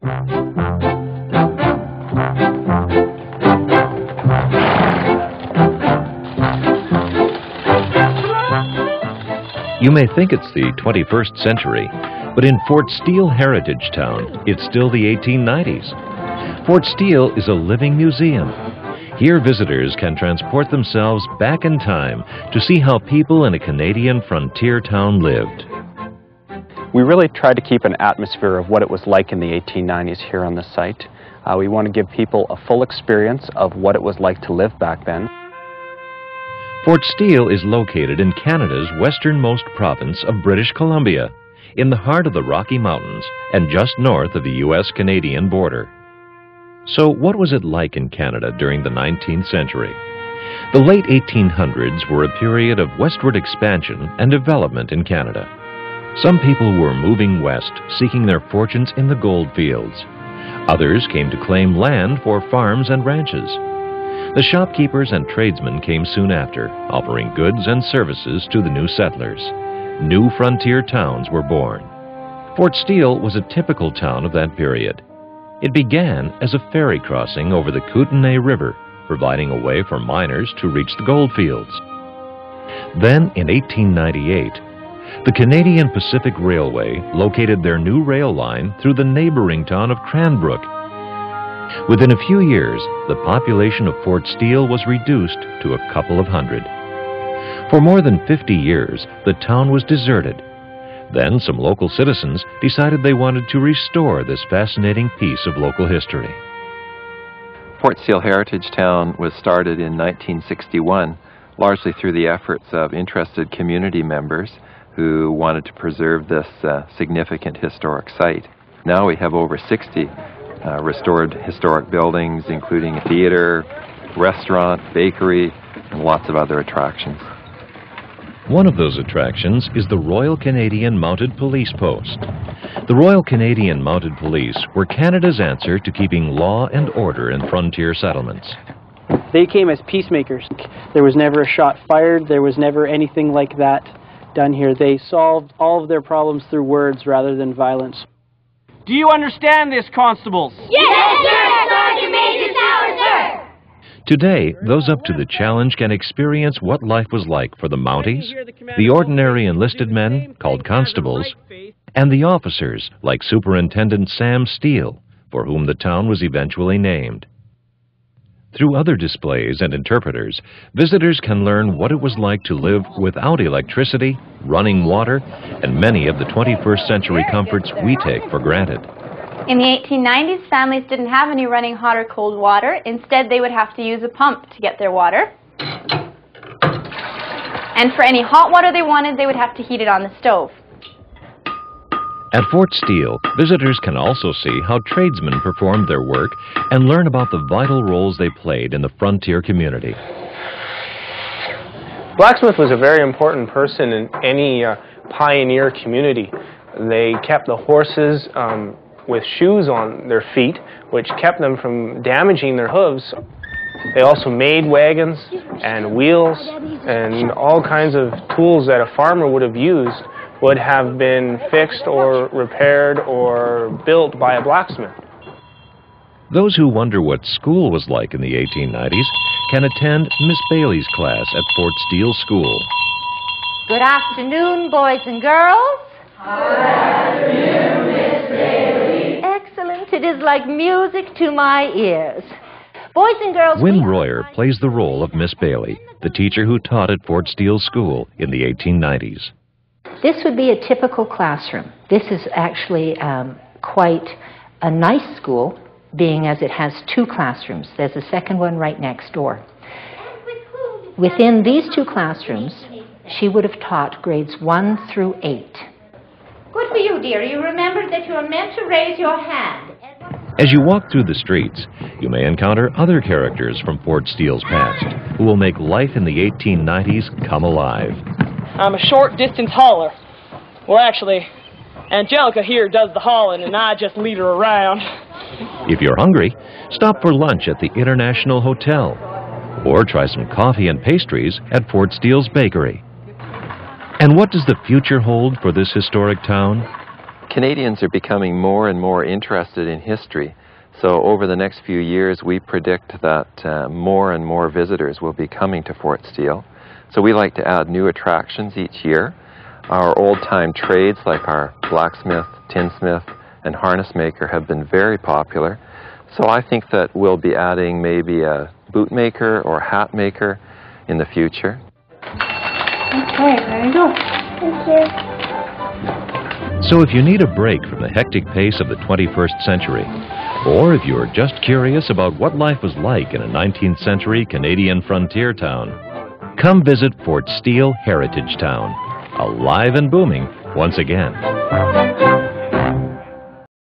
You may think it's the 21st century, but in Fort Steele Heritage Town, it's still the 1890s. Fort Steele is a living museum. Here visitors can transport themselves back in time to see how people in a Canadian frontier town lived. We really tried to keep an atmosphere of what it was like in the 1890s here on this site. We want to give people a full experience of what it was like to live back then. Fort Steele is located in Canada's westernmost province of British Columbia, in the heart of the Rocky Mountains and just north of the U.S.-Canadian border. So what was it like in Canada during the 19th century? The late 1800s were a period of westward expansion and development in Canada. Some people were moving west, seeking their fortunes in the gold fields. Others came to claim land for farms and ranches. The shopkeepers and tradesmen came soon after, offering goods and services to the new settlers. New frontier towns were born. Fort Steele was a typical town of that period. It began as a ferry crossing over the Kootenay River, providing a way for miners to reach the gold fields. Then, in 1898, the Canadian Pacific Railway located their new rail line through the neighboring town of Cranbrook. Within a few years, the population of Fort Steele was reduced to a couple of hundred. For more than 50 years, the town was deserted. Then some local citizens decided they wanted to restore this fascinating piece of local history. Fort Steele Heritage Town was started in 1961, largely through the efforts of interested community members who wanted to preserve this significant historic site. Now we have over 60 restored historic buildings, including a theater, restaurant, bakery, and lots of other attractions. One of those attractions is the Royal Canadian Mounted Police Post. The Royal Canadian Mounted Police were Canada's answer to keeping law and order in frontier settlements. They came as peacemakers. There was never a shot fired. There was never anything like that done here. They solved all of their problems through words rather than violence. Do you understand this, constables? Yes, sir, Sergeant Major Sauer, sir! Today, those up to the challenge can experience what life was like for the Mounties, the ordinary enlisted men, called constables, and the officers, like Superintendent Sam Steele, for whom the town was eventually named. Through other displays and interpreters, visitors can learn what it was like to live without electricity, running water, and many of the 21st century comforts we take for granted. In the 1890s, families didn't have any running hot or cold water. Instead, they would have to use a pump to get their water. And for any hot water they wanted, they would have to heat it on the stove. At Fort Steele, visitors can also see how tradesmen performed their work and learn about the vital roles they played in the frontier community. Blacksmith was a very important person in any pioneer community. They kept the horses with shoes on their feet, which kept them from damaging their hooves. They also made wagons and wheels, and all kinds of tools that a farmer would have used would have been fixed or repaired or built by a blacksmith. Those who wonder what school was like in the 1890s can attend Miss Bailey's class at Fort Steele School. Good afternoon, boys and girls. Good afternoon, Miss Bailey. Excellent. It is like music to my ears. Boys and girls... Wynne Royer plays the role of Miss Bailey, the teacher who taught at Fort Steele School in the 1890s. This would be a typical classroom. This is actually quite a nice school, being as it has two classrooms. There's a second one right next door. Within these two classrooms, she would have taught grades 1 through 8. Good for you, dear. You remembered that you are meant to raise your hand. As you walk through the streets, you may encounter other characters from Fort Steele's past who will make life in the 1890s come alive. I'm a short-distance hauler. Well, actually, Angelica here does the hauling, and I just lead her around. If you're hungry, stop for lunch at the International Hotel, or try some coffee and pastries at Fort Steele's Bakery. And what does the future hold for this historic town? Canadians are becoming more and more interested in history. So over the next few years, we predict that more and more visitors will be coming to Fort Steele. So we like to add new attractions each year. Our old-time trades like our blacksmith, tinsmith, and harness maker have been very popular. So I think that we'll be adding maybe a boot maker or hat maker in the future. Okay, there you go. Thank you. So if you need a break from the hectic pace of the 21st century, or if you're just curious about what life was like in a 19th century Canadian frontier town, come visit Fort Steele Heritage Town, alive and booming once again.